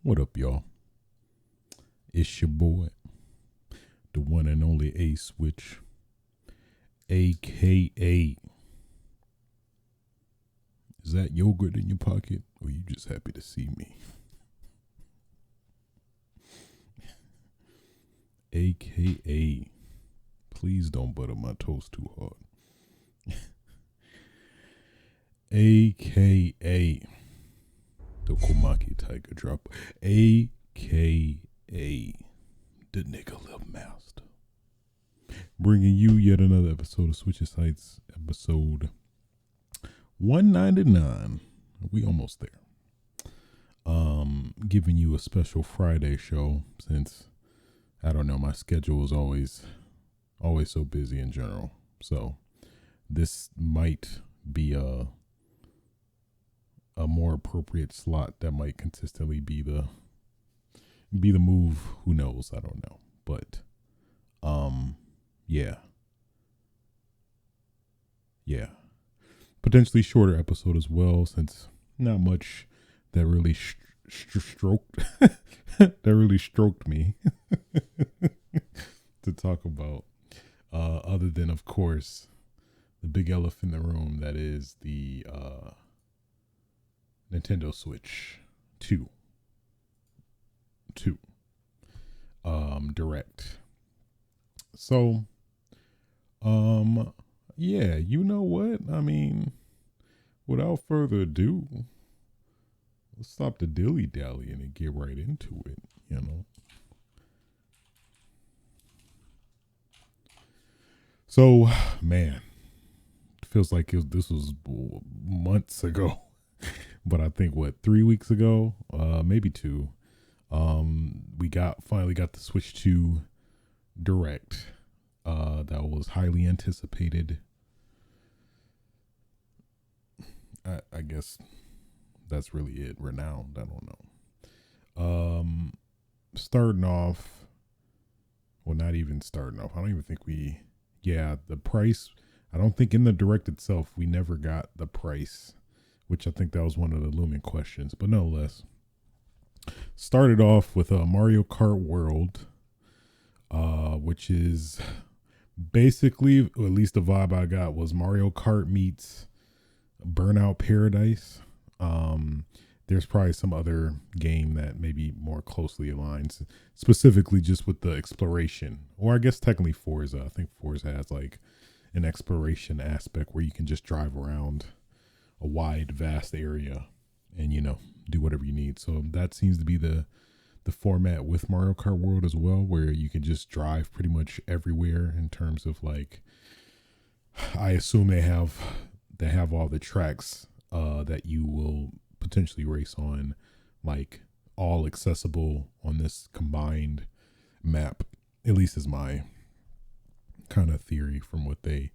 What up, y'all? It's your boy, the one and only A Switch, aka. Is that yogurt in your pocket, or you just happy to see me? AKA. Please don't butter my toast too hard. AKA. The Komaki Tiger Drop. AKA. The Nigga Lil Master. Bringing you yet another episode of Switches Sites, episode 199. We almost there. Giving you a special Friday show since I don't know, my schedule is always so busy in general. So this might be a more appropriate slot that might consistently be the move. Who knows? I don't know. But yeah. Potentially shorter episode as well, since not much that really stroked me to talk about. Other than, of course, the big elephant in the room that is the Nintendo Switch 2 Direct. So, yeah, you know what? I mean, without further ado, let's stop the dilly-dallying and get right into it, you know? So, man, it feels like this was months ago. But I think, 3 weeks ago? Maybe 2. We finally got the Switch 2 Direct. That was highly anticipated. I guess that's really it. Renowned. I don't know. Starting off. Well, not even starting off. I don't even think the price. I don't think in the Direct itself we never got the price, which I think that was one of the looming questions. But nonetheless, started off with Mario Kart World, which is basically, or at least the vibe I got was Mario Kart meets Burnout Paradise. There's probably some other game that maybe more closely aligns, specifically just with the exploration, or I guess technically Forza. I think Forza has like an exploration aspect where you can just drive around a wide, vast area and, do whatever you need. So that seems to be the format with Mario Kart World as well, where you can just drive pretty much everywhere in terms of like, I assume they have all the tracks that you will potentially race on, like all accessible on this combined map, at least is my kind of theory from what they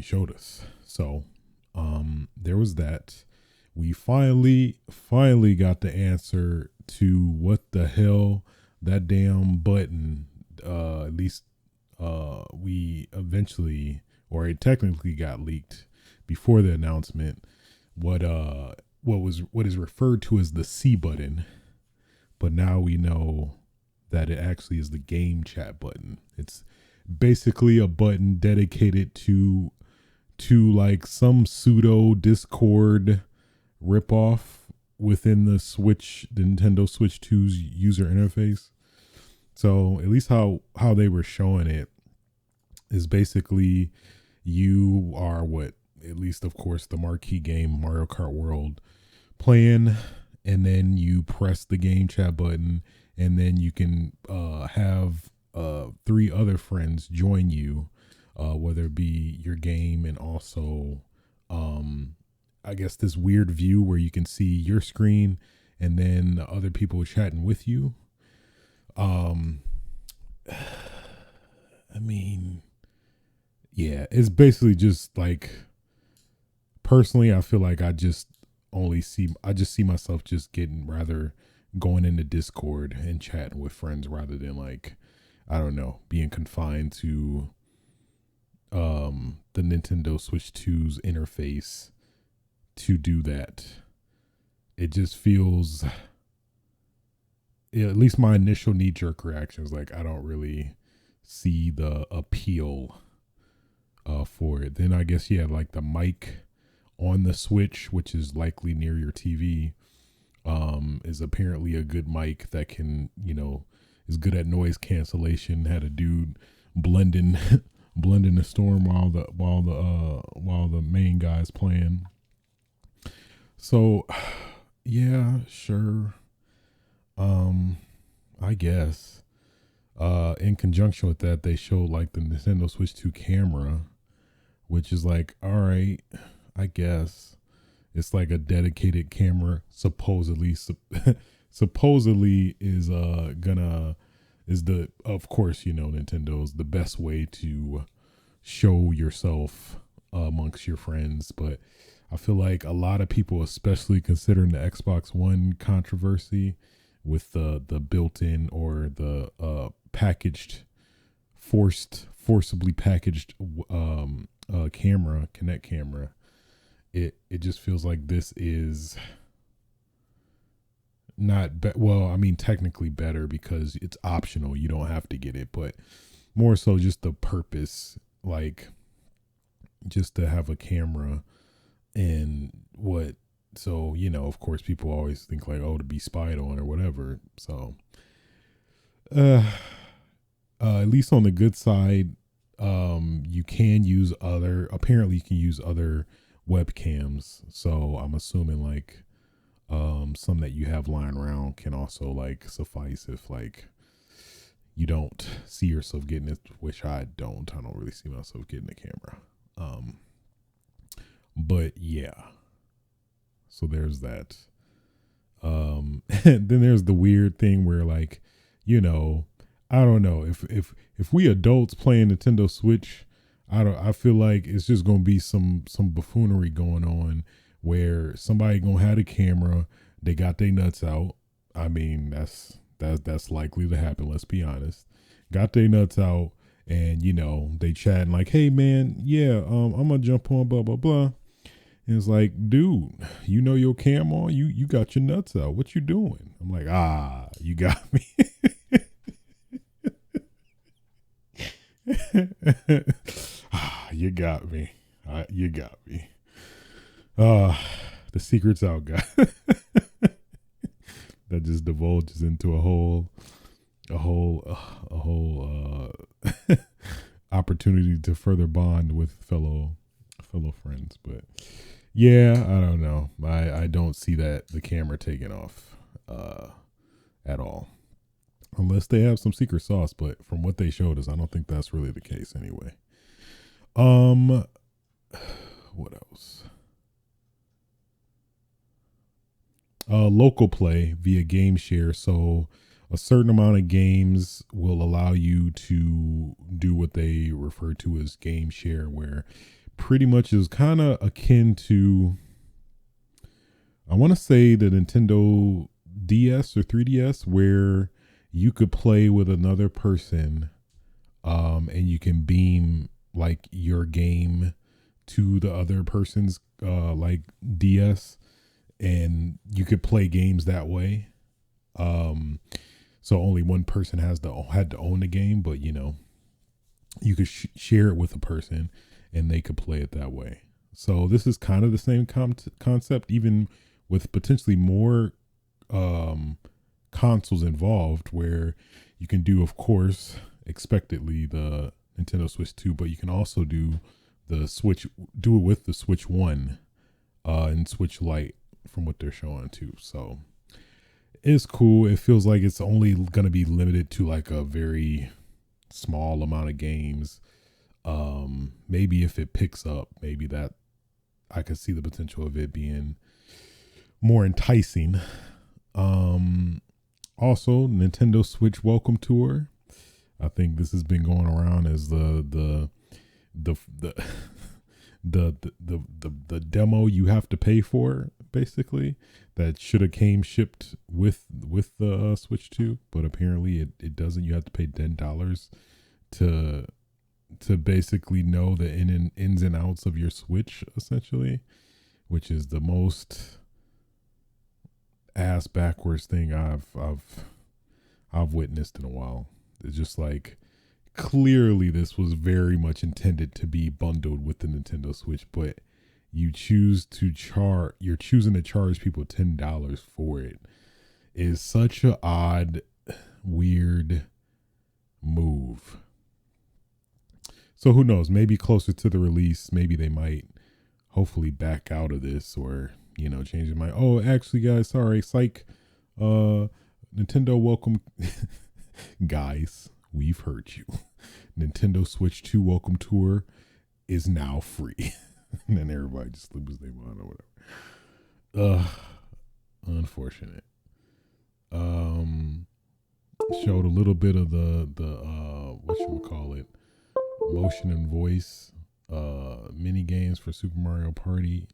showed us. So there was that. We finally got the answer to what the hell that damn button, at least we eventually, or it technically got leaked before the announcement, what is referred to as the C button, but now we know that it actually is the game chat button. It's basically a button dedicated to like some pseudo Discord ripoff within the Nintendo Switch 2's user interface. So at least how they were showing it is basically you are at least of course the marquee game Mario Kart World playing, and then you press the game chat button, and then you can have 3 other friends join you, whether it be your game and also I guess this weird view where you can see your screen and then other people chatting with you. I mean, yeah, it's basically just like, personally, I feel like I just see myself just going into Discord and chatting with friends rather than like, I don't know, being confined to the Nintendo Switch 2's interface to do that. it just feels, at least my initial knee jerk reaction is like, I don't really see the appeal for it. Then I guess, yeah, like the mic on the Switch, which is likely near your TV, is apparently a good mic that can, is good at noise cancellation. Had a dude blending blending the storm while the main guy's playing. So yeah, sure. I guess. In conjunction with that, they showed like the Nintendo Switch 2 camera, which is like, all right, I guess it's like a dedicated camera. Supposedly is gonna is the of course Nintendo's the best way to show yourself amongst your friends, but I feel like a lot of people, especially considering the Xbox One controversy with the built-in or the forcibly packaged camera, Kinect camera, it just feels like this is not well, I mean technically better because it's optional, you don't have to get it, but more so just the purpose, like just to have a camera. And what, so of course people always think like, oh, to be spied on or whatever. So at least on the good side, you can use apparently you can use other webcams, so I'm assuming like some that you have lying around can also like suffice if like you don't see yourself getting it, which I don't really see myself getting a camera. But yeah, so there's that. And then there's the weird thing where like, I don't know if we adults playing Nintendo Switch, I feel like it's just gonna be some buffoonery going on where somebody gonna have a camera, they got their nuts out. I mean, that's likely to happen, let's be honest. Got their nuts out and they chatting like, hey man, yeah, I'm gonna jump on blah blah blah. And it's like, dude, your cam on, you got your nuts out. What you doing? I'm like, you got me. You got me. You got me. The secret's out, guy. That just divulges into a whole opportunity to further bond with fellow friends. But yeah, I don't know. I don't see that the camera taking off at all, unless they have some secret sauce. But from what they showed us, I don't think that's really the case anyway. What else? Local play via game share. So a certain amount of games will allow you to do what they refer to as game share, where pretty much is kind of akin to, I want to say, the Nintendo DS or 3DS, where you could play with another person, and you can beam like your game to the other person's like DS, and you could play games that way. So only one person had to own the game, but you could share it with a person and they could play it that way. So this is kind of the same concept, even with potentially more consoles involved, where you can do, of course, expectedly, the Nintendo Switch 2, but you can also do it with the Switch 1 and Switch Lite, from what they're showing too. So it's cool. It feels like it's only going to be limited to like a very small amount of games. Maybe if it picks up, maybe that I could see the potential of it being more enticing. Also, Nintendo Switch Welcome Tour. I think this has been going around as the demo you have to pay for, basically, that should have came shipped with the Switch 2, but apparently it doesn't. You have to pay $10 to basically know the ins and outs of your Switch, essentially, which is the most ass backwards thing I've witnessed in a while. It's just like clearly this was very much intended to be bundled with the Nintendo Switch, but you're choosing to charge people $10 for it is such a odd, weird move. So who knows? Maybe closer to the release, maybe they might hopefully back out of this, or change their mind. Oh, actually, guys, sorry, psych. Nintendo welcome guys, we've heard you. Nintendo Switch 2 welcome tour is now free. And then everybody just loses their mind or whatever. Unfortunate. Showed a little bit of the whatchamacallit, motion and voice mini games for Super Mario Party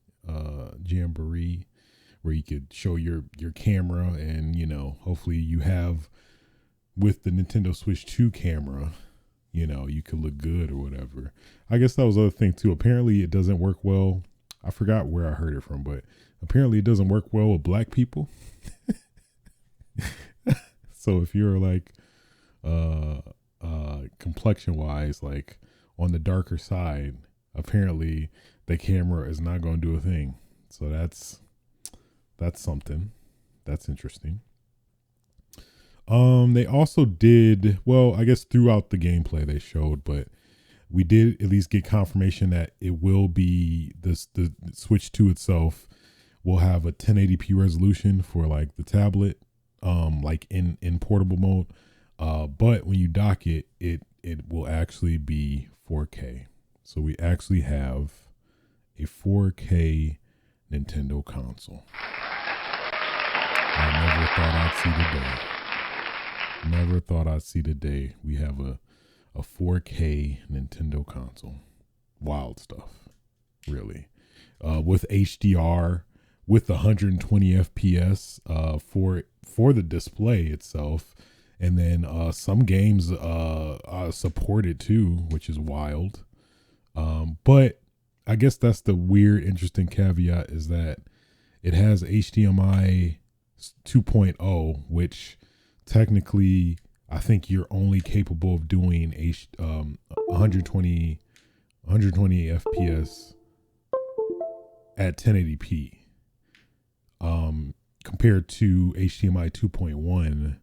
Jamboree, where you could show your camera, and hopefully you have, with the Nintendo Switch 2 camera, you could look good or whatever. I guess that was the other thing too. Apparently it doesn't work well. I forgot where I heard it from, but apparently it doesn't work well with black people. So if you're like complexion wise, like on the darker side, apparently the camera is not going to do a thing. So that's something. That's interesting. They also did, well, I guess throughout the gameplay they showed, but we did at least get confirmation that it will be the Switch 2 itself will have a 1080p resolution for like the tablet, like in portable mode. But when you dock it, it will actually be 4K. So we actually have a 4K Nintendo console. I never thought I'd see the day. Never thought I'd see the day we have a 4K Nintendo console. Wild stuff, really. With HDR, with 120 FPS for the display itself, and then some games support it too, which is wild. But I guess that's the weird, interesting caveat, is that it has HDMI 2.0, which technically I think you're only capable of doing 120 FPS at 1080p, compared to HDMI 2.1,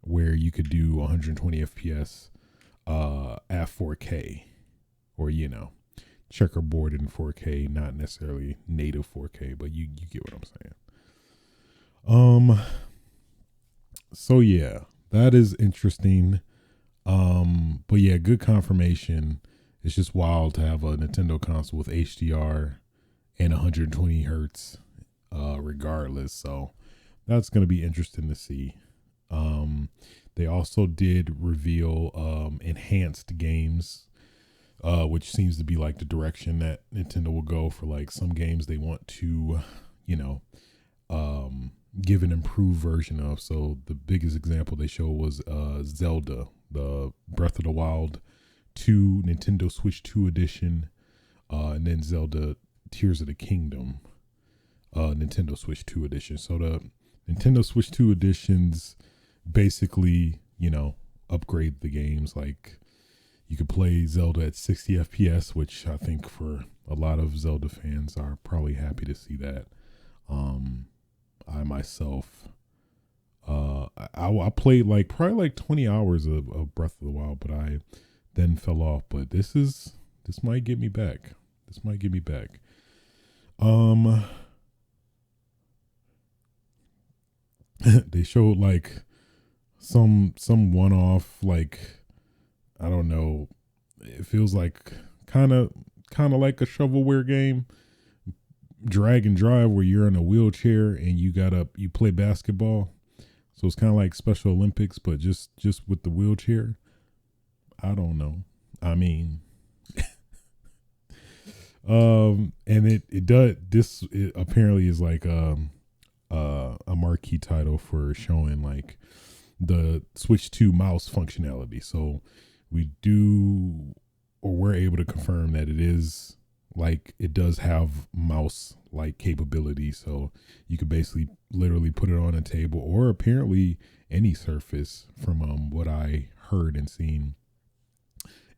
where you could do 120 FPS at 4K, or checkerboard in 4K, not necessarily native 4K, but you get what I'm saying. So yeah, that is interesting. But yeah, good confirmation. It's just wild to have a Nintendo console with HDR and 120 hertz, regardless. So that's going to be interesting to see. They also did reveal enhanced games, which seems to be like the direction that Nintendo will go for like some games they want to, give an improved version of. So the biggest example they showed was Zelda, the Breath of the Wild 2 Nintendo Switch 2 edition, and then Zelda Tears of the Kingdom Nintendo Switch 2 edition. So the Nintendo Switch 2 editions basically, upgrade the games. Like you could play Zelda at 60 FPS, which I think for a lot of Zelda fans are probably happy to see that. I myself, I played probably like 20 hours of Breath of the Wild, but I then fell off. But this might get me back. This might get me back. They showed like some one-off, like, I don't know, it feels like kind of like a shovelware game, drag and drive, where you're in a wheelchair and you play basketball. So it's kind of like Special Olympics, but just with the wheelchair. I don't know. I mean, and it apparently is like a marquee title for showing like the Switch 2 mouse functionality. So we're able to confirm that it is like it does have mouse like capability, so you could basically literally put it on a table or apparently any surface from what I heard and seen,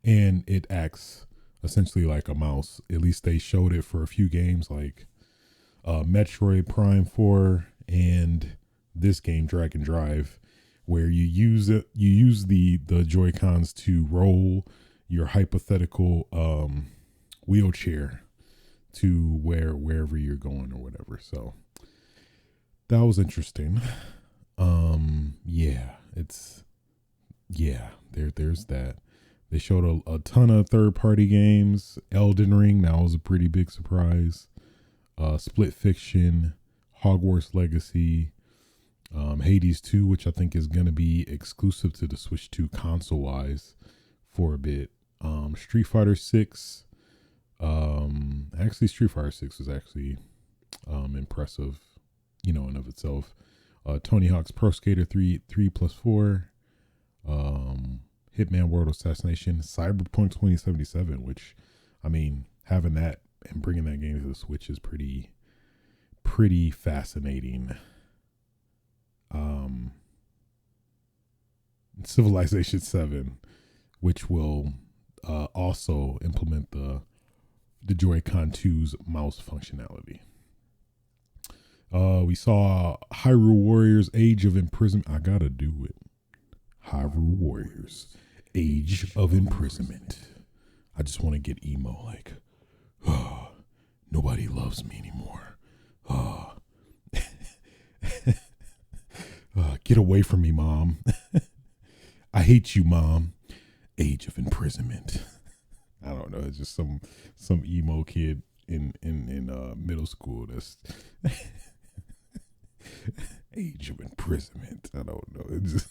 and it acts essentially like a mouse. At least they showed it for a few games like Metroid Prime 4 and this game Dragon Drive, where you use the Joy-Cons to roll your hypothetical wheelchair to wherever you're going or whatever. So that was interesting. There's that. They showed a ton of third-party games. Elden Ring, that was a pretty big surprise. Split Fiction, Hogwarts Legacy, Hades 2, which I think is going to be exclusive to the Switch 2 console-wise for a bit. Street Fighter 6. Actually, Street Fighter 6 was actually impressive, in of itself. Tony Hawk's Pro Skater 3+4. Hitman World Assassination, Cyberpunk 2077, which, I mean, having that and bringing that game to the Switch is pretty fascinating. Civilization 7, which will also implement the Joy-Con 2's mouse functionality. We saw Hyrule Warriors Age of Imprisonment. I gotta do it. Hyrule Warriors Age of Imprisonment. I just want to get emo, like, oh, nobody loves me anymore. Oh. Get away from me, Mom. I hate you, Mom. Age of Imprisonment. I don't know. It's just some emo kid in middle school. That's Age of Imprisonment. I don't know. It just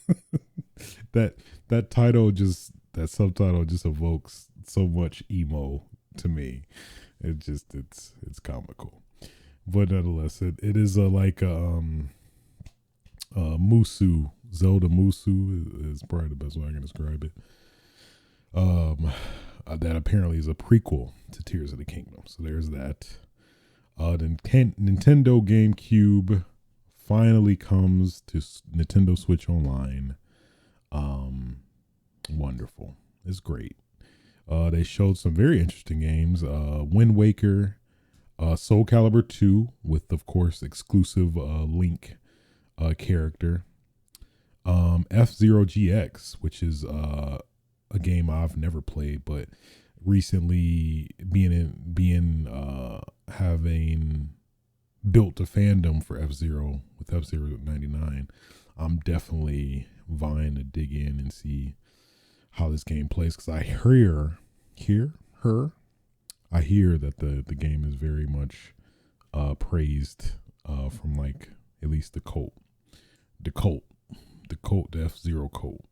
that title, just that subtitle, just evokes so much emo to me. It's comical, but nonetheless, it is Musu. Zelda Musu is probably the best way I can describe it. That apparently is a prequel to Tears of the Kingdom. So there's that. The Nintendo GameCube finally comes to Nintendo Switch Online. Wonderful. It's great. They showed some very interesting games. Wind Waker, Soul Calibur 2 with, of course, exclusive Link character. F-Zero GX, which is a game I've never played, but recently having built a fandom for F-Zero with F-Zero 99, I'm definitely vying to dig in and see how this game plays, because I hear that the game is very much praised from, like, at least the F-Zero cult.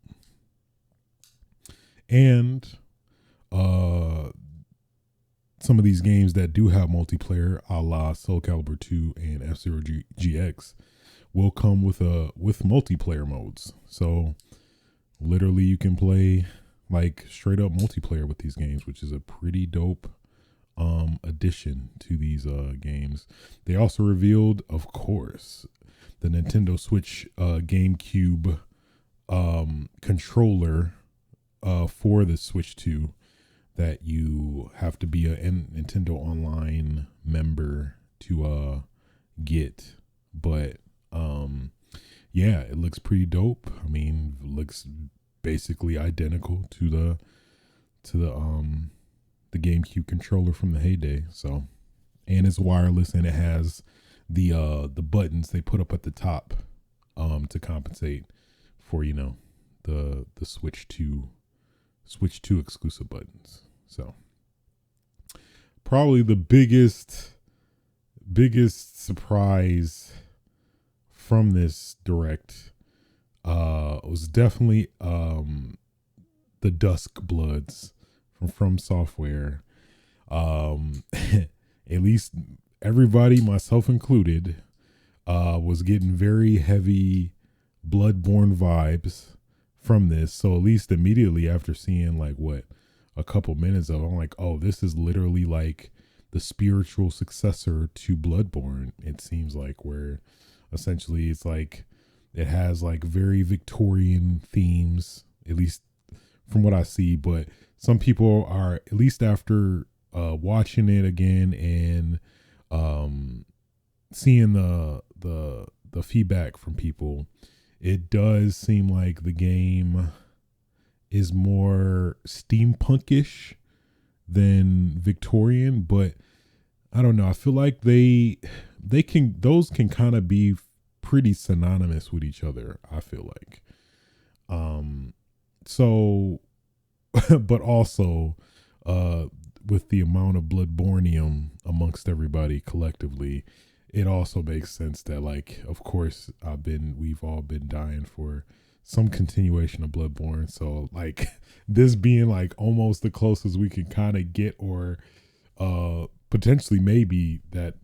And some of these games that do have multiplayer, a la Soul Calibur 2 and F-Zero GX, will come with multiplayer modes. So literally you can play like straight up multiplayer with these games, which is a pretty dope addition to these games. They also revealed, of course, the Nintendo Switch GameCube controller for the Switch 2 that you have to be a Nintendo Online member to get. But yeah, it looks pretty dope. I mean, it looks basically identical to the GameCube controller from the heyday. So, and it's wireless, and it has the buttons they put up at the top to compensate for, the Switch 2 exclusive buttons. So probably the biggest surprise from this direct was definitely the Dusk Bloods from Software. At least everybody, myself included, was getting very heavy Bloodborne vibes from this. So at least immediately after seeing like a couple minutes of it, I'm like, oh, this is literally like the the spiritual successor to Bloodborne. It seems like, where essentially it's like it has like very Victorian themes, at least from what I see. But some people are, at least after watching it again and seeing the feedback from people, it does seem like the game is more steampunkish than Victorian. But I don't know. I feel like those can kind of be pretty synonymous with each other, I feel like. So but also with the amount of Bloodbornium amongst everybody collectively, it also makes sense that, like, of course, we've all been dying for some continuation of Bloodborne. So like this being like almost the closest we can kind of get, or potentially maybe that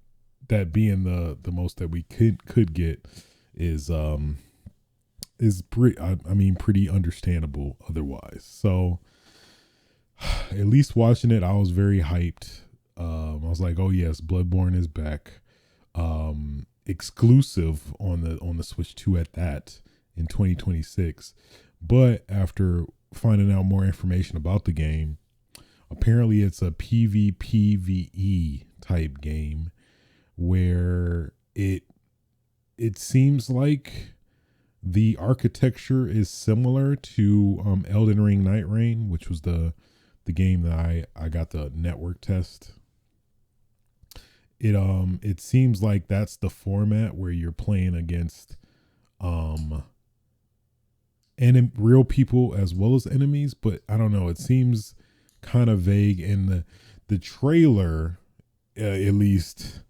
being the most that we could get is pretty, I mean, pretty understandable otherwise. So at least watching it, I was very hyped. I was like, oh yes, Bloodborne is back. Exclusive on the Switch 2 at that in 2026. But after finding out more information about the game, apparently it's a PvPvE type game where it seems like the architecture is similar to Elden Ring Night Rain, which was the game that I got the network test. It seems like that's the format where you're playing against real people as well as enemies, but I don't know, it seems kind of vague, and the trailer at least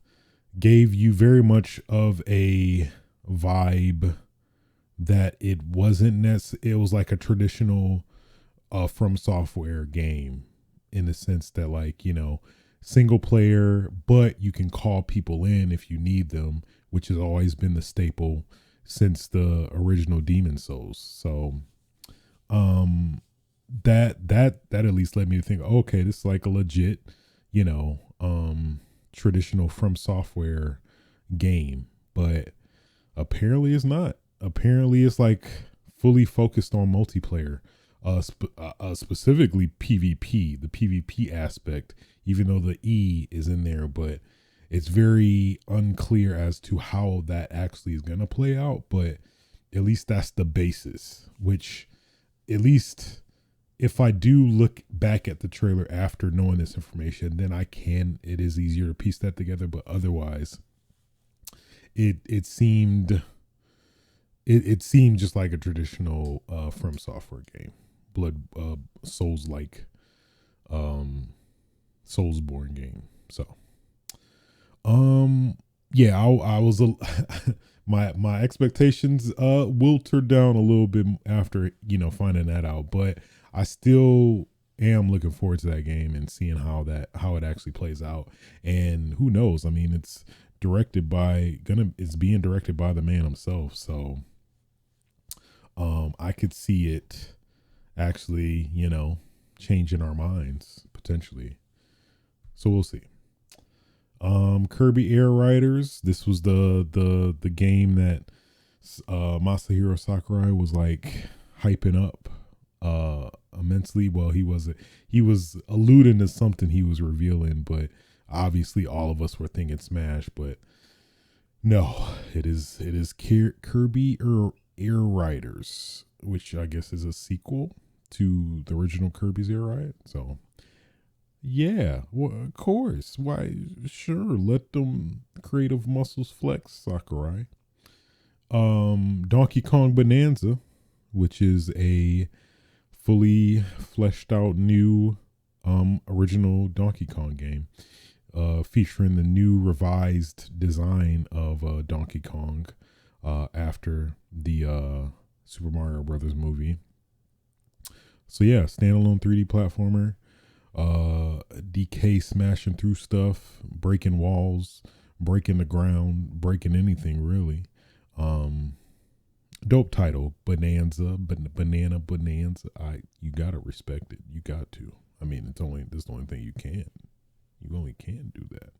gave you very much of a vibe that it wasn't it was like a traditional From Software game, in the sense that, like, you know, single player, but you can call people in if you need them, which has always been the staple since the original Demon Souls. So that at least led me to think, okay, this is like a legit, you know, traditional From Software game. But apparently it's not. Apparently it's like fully focused on multiplayer, specifically PvP, the PvP aspect, even though the E is in there. But it's very unclear as to how that actually is going to play out. But at least that's the basis, which, at least if I do look back at the trailer after knowing this information, then it is easier to piece that together. But otherwise, it seemed just like a traditional From Software game, Souls like Soulsborne game. So yeah, I was my expectations wilted down a little bit after, you know, finding that out, but I still am looking forward to that game and seeing how it actually plays out. And who knows, I mean, it's being directed by the man himself, so I could see it actually, you know, changing our minds potentially. So we'll see. Kirby Air Riders. This was the game that Masahiro Sakurai was like hyping up immensely. Well, he was alluding to something he was revealing, but obviously all of us were thinking Smash. But no, it is Kirby Air Riders, which I guess is a sequel to the original Kirby's Air Ride. So yeah, well, of course. Why? Sure, let them creative muscles flex, Sakurai. Donkey Kong Bonanza, which is a fully fleshed out new original Donkey Kong game, featuring the new revised design of Donkey Kong after the Super Mario Brothers movie. So yeah, standalone 3D platformer. DK smashing through stuff, breaking walls, breaking the ground, breaking anything really. Dope title, Bonanza, Banana Bonanza. You gotta respect it. You got to. I mean, that's the only thing you can. You definitely can do that.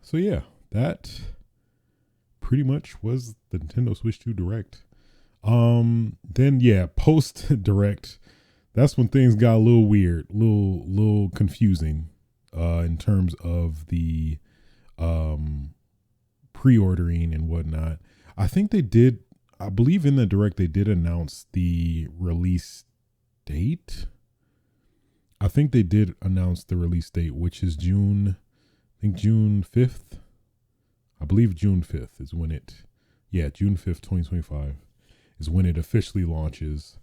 So yeah, that pretty much was the Nintendo Switch 2 Direct. Then yeah, post Direct, that's when things got a little weird, little confusing, in terms of the pre-ordering and whatnot. I believe in the Direct they did announce the release date. I think they did announce the release date, which is June 5th. I believe June 5th is when June 5th, 2025 is when it officially launches.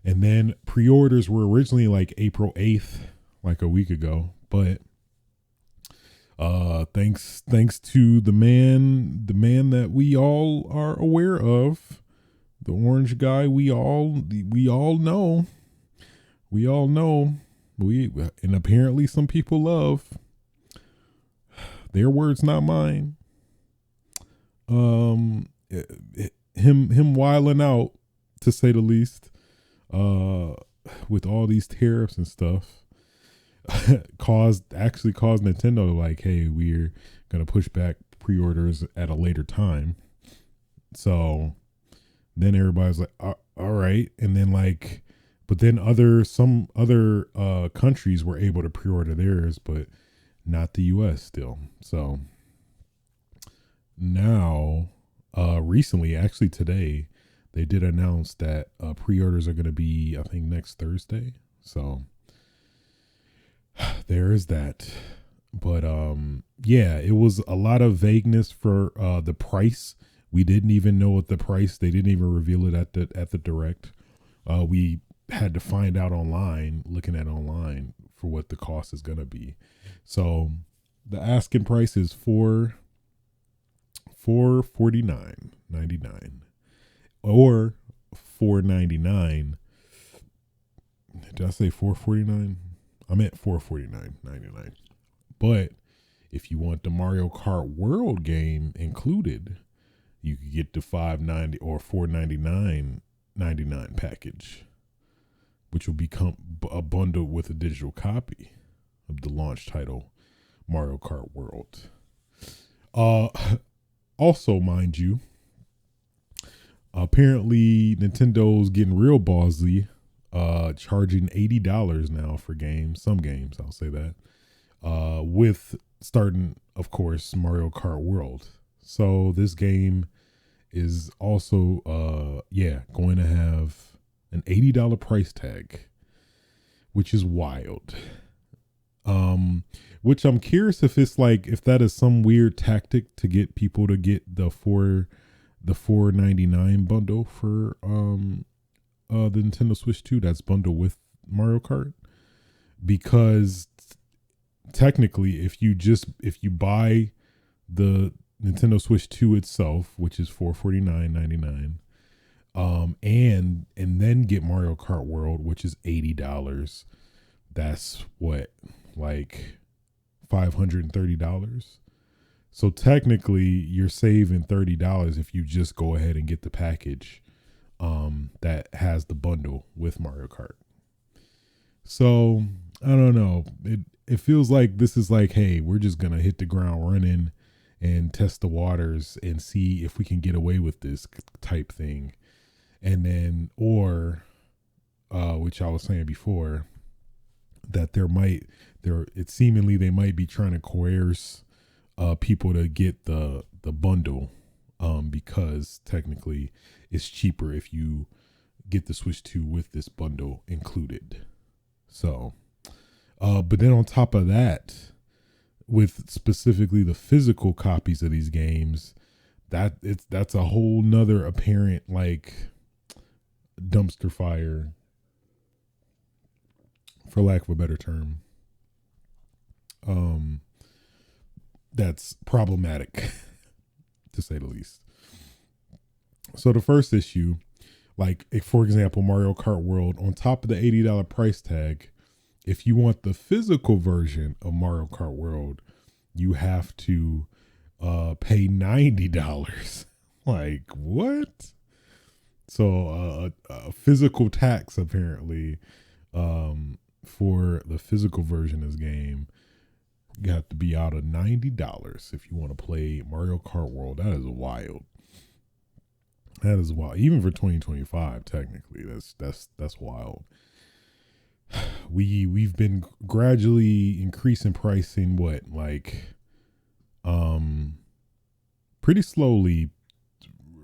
And then pre-orders were originally like April 8th, like a week ago, but thanks to the man that we all are aware of, the orange guy we all know, and apparently some people love. Their words, not mine. Him wiling out, to say the least, with all these tariffs and stuff, caused Nintendo to like, hey, we're gonna push back pre-orders at a later time. So then everybody's like, all right, and then like, but then some other countries were able to pre-order theirs, but not the U.S. still. So now, recently, actually today, they did announce that pre-orders are going to be, I think, next Thursday. So there is that. But yeah, it was a lot of vagueness for the price. We didn't even know what the price. They didn't even reveal it at the Direct. We had to find out looking at online for what the cost is going to be. So the asking price is $449.99 or $499. Did I say $449? I meant $449.99. But if you want the Mario Kart World game included, you could get the $590 or $499.99 package, which will become a bundle with a digital copy of the launch title Mario Kart World. Also, mind you, apparently Nintendo's getting real ballsy, charging $80 now for games. Some games, I'll say that. With starting, of course, Mario Kart World. So this game is also, going to have an $80 price tag, which is wild. Which I'm curious if that is some weird tactic to get people to get the $499 bundle for the Nintendo Switch 2 that's bundled with Mario Kart, because technically if you buy the Nintendo Switch 2 itself, which is $449.99, and then get Mario Kart World, which is $80, that's what, like $530. So technically you're saving $30 if you just go ahead and get the package that has the bundle with Mario Kart. So I don't know, it feels like this is like, hey, we're just gonna hit the ground running and test the waters and see if we can get away with this type thing. And then, or which I was saying before, that they might be trying to coerce people to get the bundle, because technically it's cheaper if you get the Switch 2 with this bundle included. So but then on top of that, with specifically the physical copies of these games, that's a whole nother apparent like dumpster fire, for lack of a better term. That's problematic to say the least. So the first issue, like for example, Mario Kart World, on top of the $80 price tag, if you want the physical version of Mario Kart World, you have to pay $90. Like, what? So a physical tax apparently for the physical version of this game, you have to be out of $90 if you want to play Mario Kart World. That is wild. That is wild. Even for 2025, technically, that's wild. We've been gradually increasing pricing. What, like, pretty slowly,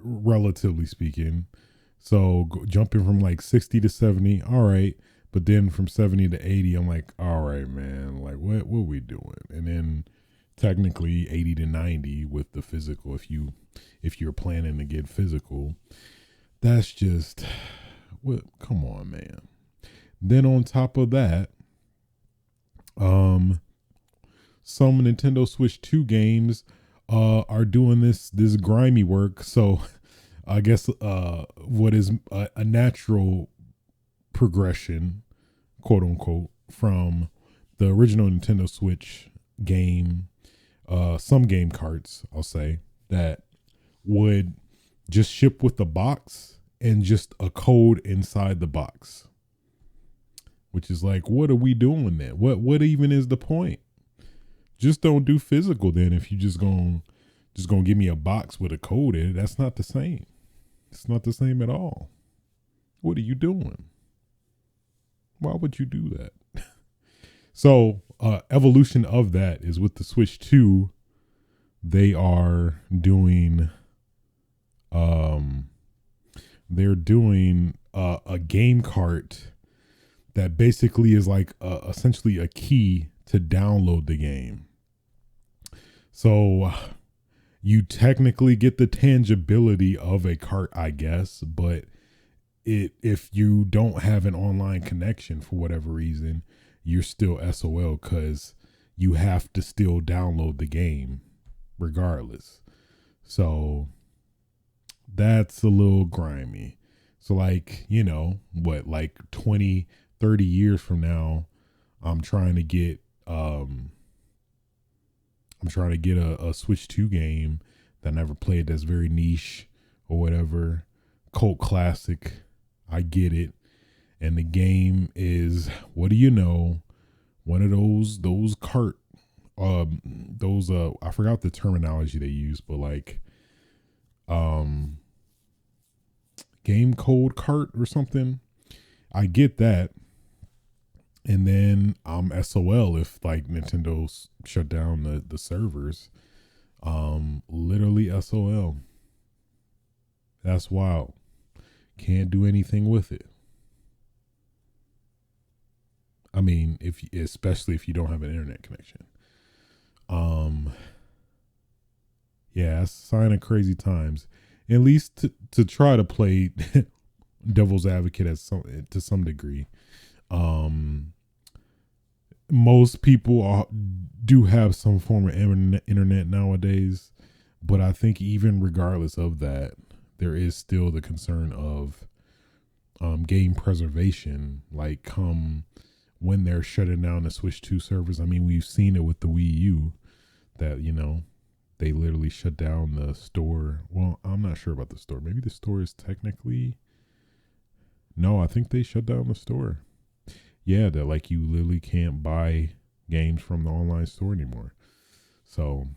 relatively speaking. So jumping from like 60 to 70, all right. But then from 70 to 80, I'm like, all right, man, like what we doing? And then technically 80 to 90 with the physical, if you're planning to get physical, that's just what, come on, man. Then on top of that, some Nintendo Switch 2 games are doing this grimy work. So I guess what is a natural progression, quote unquote, from the original Nintendo Switch game, some game carts, I'll say, that would just ship with the box and just a code inside the box. Which is like, what are we doing then? What even is the point? Just don't do physical then if you just gonna give me a box with a code in it. That's not the same. It's not the same at all. What are you doing? Why would you do that? So evolution of that is with the Switch 2, they are doing they're doing a game cart that basically is like essentially a key to download the game. So you technically get the tangibility of a cart, I guess, but if you don't have an online connection for whatever reason, you're still SOL because you have to still download the game regardless. So that's a little grimy. So like, what, like 20, 30 years from now, I'm trying to get a Switch 2 game that I never played, that's very niche or whatever, cult classic. I get it. And the game is, what do you know, one of those cart I forgot the terminology they use, but like game code cart or something. I get that. And then I'm SOL if like Nintendo shut down the servers. Literally SOL. That's wild. Can't do anything with it. I mean, especially if you don't have an internet connection. Yeah, it's a sign of crazy times. At least to try to play devil's advocate to some degree. Most people do have some form of internet nowadays, but I think even regardless of that, there is still the concern of game preservation. Like come when they're shutting down the Switch 2 servers. I mean, we've seen it with the Wii U that, they literally shut down the store. Well, I'm not sure about the store. Maybe the store is technically... No, I think they shut down the store. Yeah, that like you literally can't buy games from the online store anymore. So,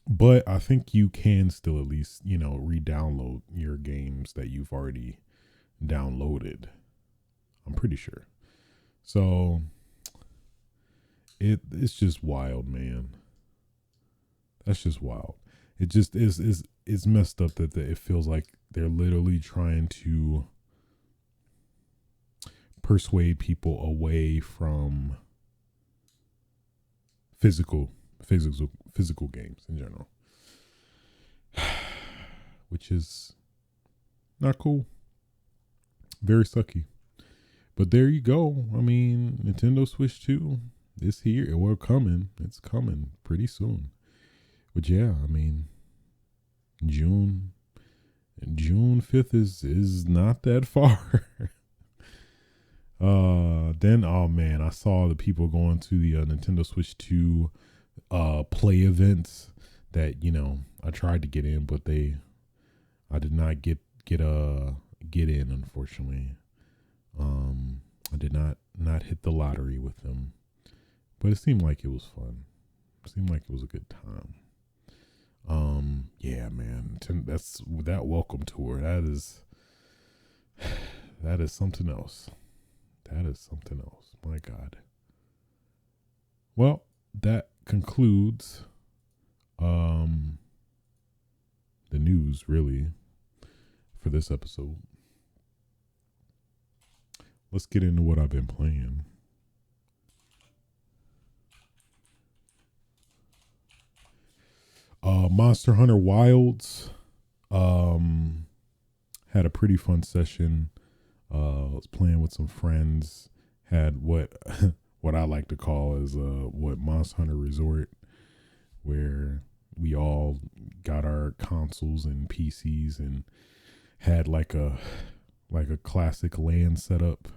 but I think you can still at least, re-download your games that you've already downloaded. I'm pretty sure. So, it's just wild, man. That's just wild. It just is it's messed up that it feels like they're literally trying to persuade people away from physical games in general, which is not cool. Very sucky. But there you go. I mean, Nintendo Switch 2 is here. We're coming. It's coming pretty soon. But yeah, I mean, June 5th is not that far. Then, oh man, I saw the people going to the Nintendo Switch 2 play events that, I tried to get in, but I did not get in, unfortunately. I did not not hit the lottery with them, but it seemed like it was fun. It seemed like it was a good time. Yeah, man, that's that welcome tour. That is something else. That is something else. My God. Well, that concludes the news really for this episode. Let's get into what I've been playing. Monster Hunter Wilds. Had a pretty fun session. I was playing with some friends. Had what what I like to call is what Monster Hunter Resort, where we all got our consoles and PCs and had like a classic LAN setup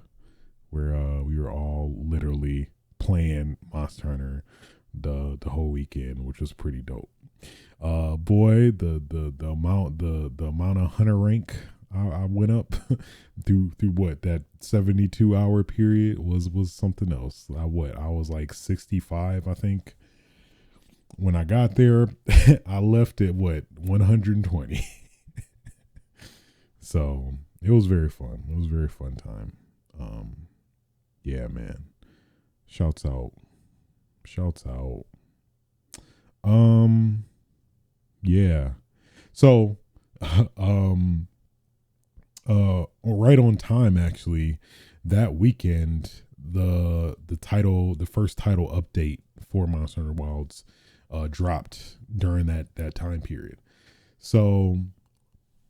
where we were all literally playing Monster Hunter the whole weekend, which was pretty dope. Boy, the amount of hunter rank I went up through what, that 72-hour period was something else. I was like 65, I think. When I got there, I left at 120. So it was very fun. It was a very fun time. Yeah, man. Shouts out. Yeah. So, right on time, actually, that weekend, the first title update for Monster Hunter Wilds dropped during that time period. So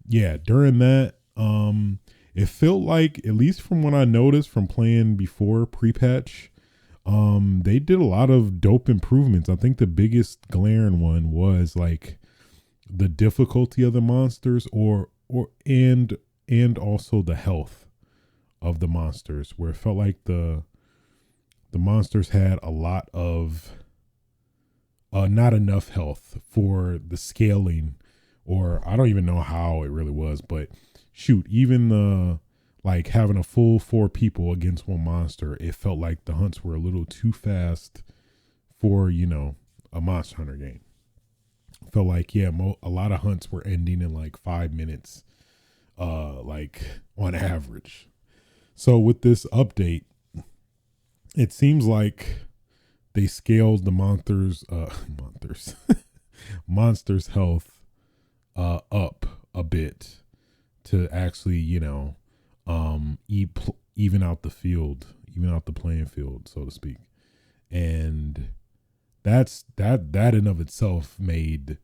yeah, during that, it felt like, at least from what I noticed from playing before pre-patch, they did a lot of dope improvements. I think the biggest glaring one was like the difficulty of the monsters, and also the health of the monsters, where it felt like the monsters had a lot of not enough health for the scaling, or I don't even know how it really was, but shoot, even the like having a full 4 people against one monster, it felt like the hunts were a little too fast for, a Monster Hunter game. Felt like, yeah, a lot of hunts were ending in like 5 minutes, like on average. So with this update, it seems like they scaled the monsters health up a bit to actually, even out the playing field, so to speak. And that in of itself made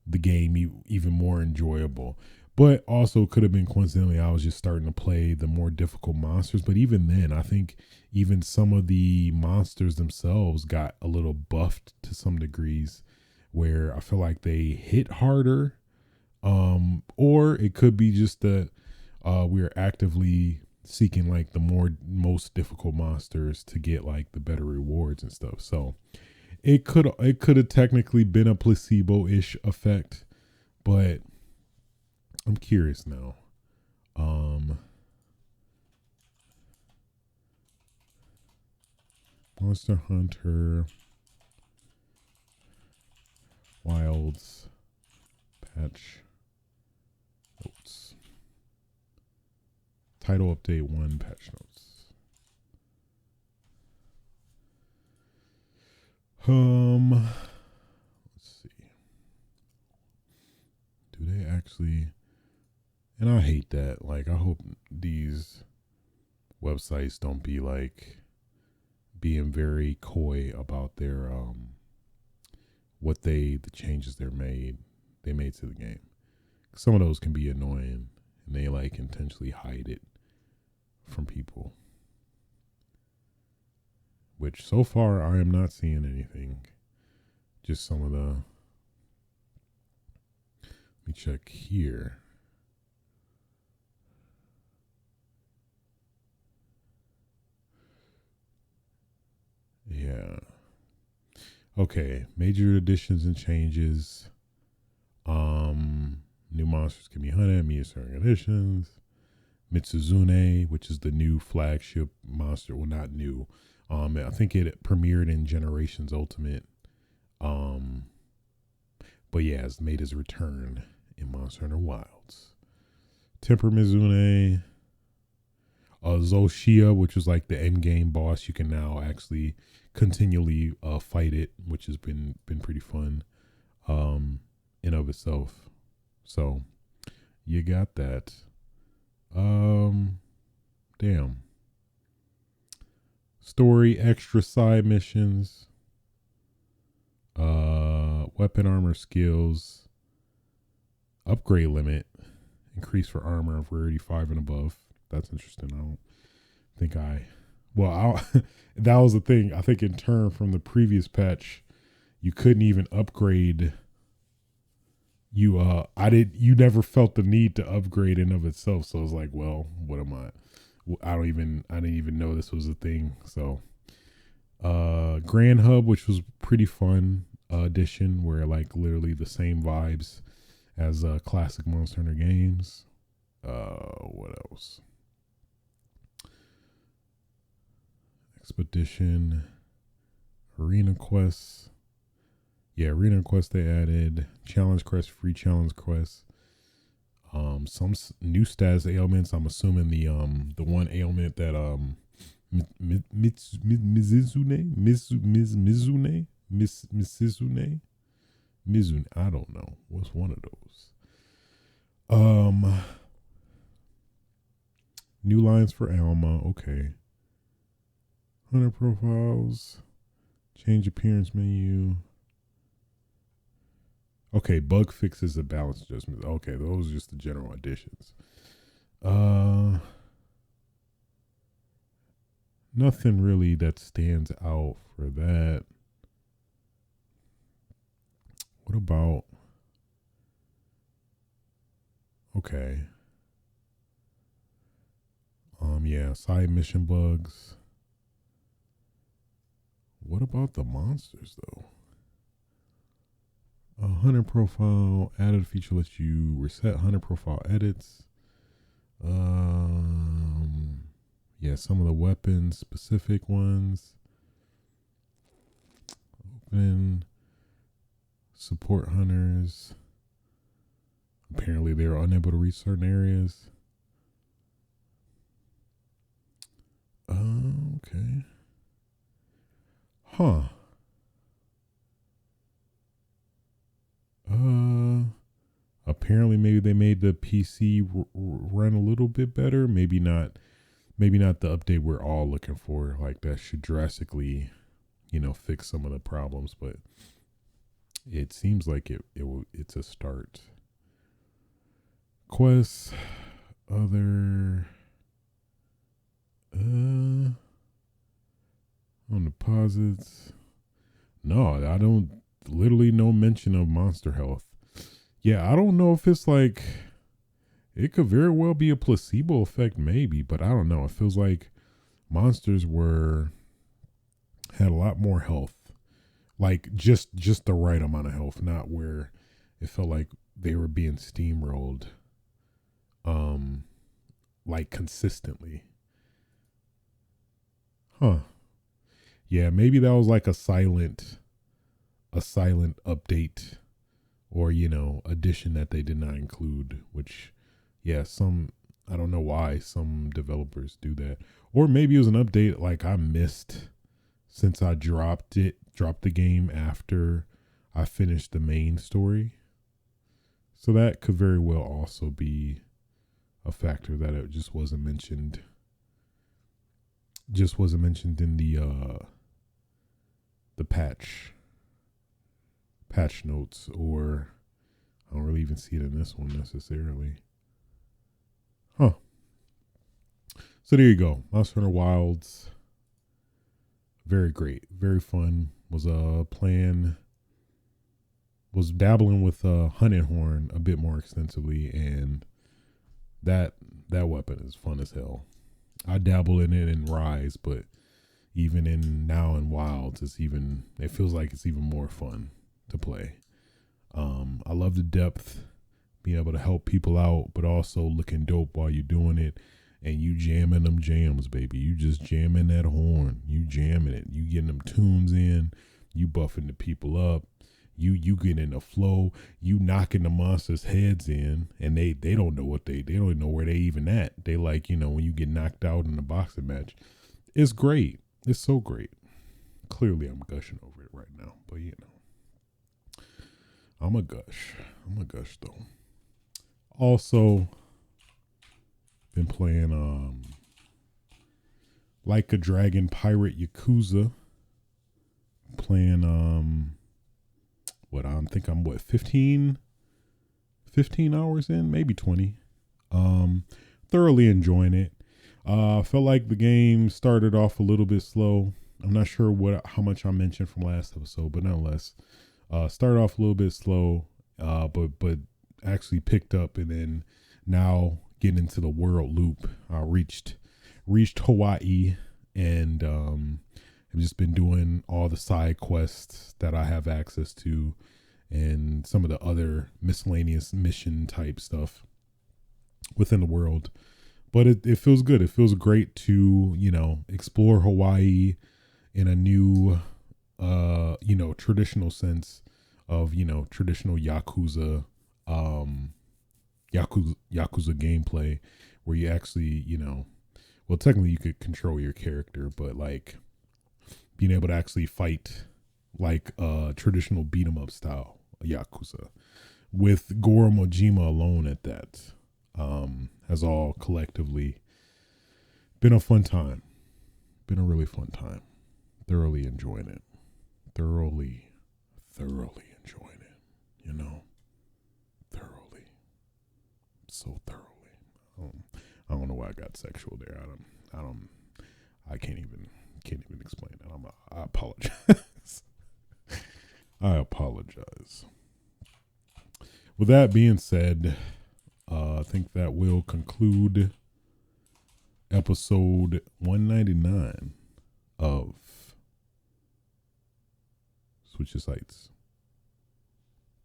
the game even more enjoyable. But also could have been coincidentally, I was just starting to play the more difficult monsters. But even then, I think even some of the monsters themselves got a little buffed to some degrees, where I feel like they hit harder. Or it could be just that we're actively seeking like the most difficult monsters to get like the better rewards and stuff. So it could have technically been a placebo-ish effect, but I'm curious now. Monster Hunter Wilds patch notes. Title update 1 patch notes. Let's see. Do they actually? And I hate that. Like, I hope these websites don't be like being very coy about their the changes they made to the game. Some of those can be annoying, and they like intentionally hide it from people. Which so far I am not seeing anything. Just some of the. Let me check here. Yeah. Okay. Major additions and changes. New monsters can be hunted, meet certain conditions. Mitsuzune, which is the new flagship monster. Well, not new. I think it premiered in Generations Ultimate. Um, but yeah, it's made his return in Monster Hunter Wilds. Temper Mizune, Zoshia, which was like the end game boss. You can now actually continually fight it, which has been pretty fun in of itself. So you got that. Damn. Story, extra side missions, weapon armor skills, upgrade limit, increase for armor of rarity 5 and above. That's interesting. I don't think that was the thing. I think in turn from the previous patch, you couldn't even upgrade. You never felt the need to upgrade in of itself. So I was like, well, what am I? I didn't even know this was a thing. So, Grand Hub, which was pretty fun addition, where like literally the same vibes as classic Monster Hunter games. What else? Expedition, Arena Quests. Yeah, Arena Quest they added. Challenge Quest, free challenge quests. Some new status ailments. I'm assuming the one ailment that Mizune. I don't know. What's one of those? New lines for Alma. Okay. Hunter profiles. Change appearance menu. Okay, bug fixes and balance adjustments. Okay, those are just the general additions. Nothing really that stands out for that. What about? Okay. Yeah, side mission bugs. What about the monsters though? A hunter profile added feature lets you reset hunter profile edits. Yeah, some of the weapons, specific ones. Open support hunters. Apparently, they are unable to reach certain areas. Okay. Huh. Apparently maybe they made the PC run a little bit better. Maybe not the update we're all looking for. Like that should drastically, fix some of the problems. But it seems like it's a start. Quests, other, on deposits. No, I don't. Literally no mention of monster health. Yeah, I don't know if it's like, it could very well be a placebo effect maybe, but I don't know. It feels like monsters had a lot more health. Like just the right amount of health, not where it felt like they were being steamrolled like consistently. Huh. Yeah, maybe that was like a silent update or addition that they did not include, which yeah, I don't know why some developers do that, or maybe it was an update like I missed since I dropped the game after I finished the main story, so that could very well also be a factor that it just wasn't mentioned in the patch notes, or I don't really even see it in this one necessarily. Huh. So there you go. Monster Hunter Wilds. Very great. Very fun. Was dabbling with hunting horn a bit more extensively, and that weapon is fun as hell. I dabble in it in Rise, but even in Wilds, it feels like it's even more fun to play. I love the depth, being able to help people out, but also looking dope while you're doing it. and you jamming them jams, baby. You just jamming that horn. You jamming it. You getting them tunes in. You buffing the people up. You get in the flow. You knocking the monsters' heads in, and they don't know what they don't even know where they even at. They like, when you get knocked out in a boxing match. It's great. It's so great. Clearly, I'm gushing over it right now, but I'm a gush. I'm a gush though. Also, been playing Like a Dragon Pirate Yakuza. Playing I think I'm 15 hours in, maybe 20. Thoroughly enjoying it. Felt like the game started off a little bit slow. I'm not sure how much I mentioned from last episode, but nonetheless, started off a little bit slow, but actually picked up, and then now getting into the world loop. I reached Hawaii, and I've just been doing all the side quests that I have access to, and some of the other miscellaneous mission type stuff within the world. But it feels good. It feels great to, explore Hawaii in a new, traditional sense of, traditional Yakuza gameplay, where you actually, well, technically you could control your character, but like being able to actually fight like traditional beat 'em up style Yakuza, with Goro Mojima alone at that, has all collectively been a fun time. Been a really fun time. Thoroughly enjoying it. Thoroughly enjoying it. Thoroughly. So thoroughly. I don't know why I got sexual there. I can't even explain that. I apologize. I apologize. With that being said, I think that will conclude episode 199 of Switch Your Sights.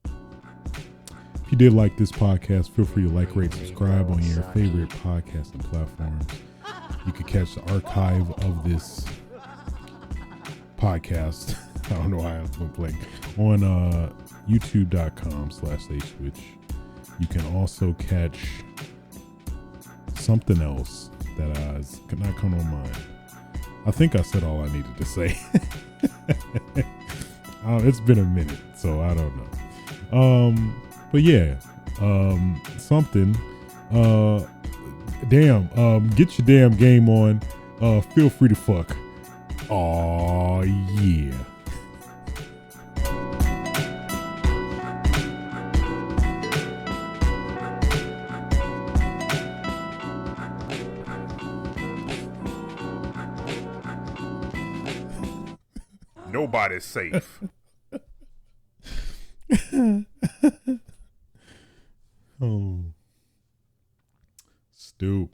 If you did like this podcast, feel free to like, rate, subscribe on your favorite podcasting platforms. You can catch the archive of this podcast. I don't know why I've been playing on youtube.com/HSwitch. You can also catch something else that could not come on mind. I think I said all I needed to say. It's been a minute, so I don't know. But yeah, something. Get your damn game on. Feel free to fuck. Aw, yeah. Nobody's safe. Oh. Stoop.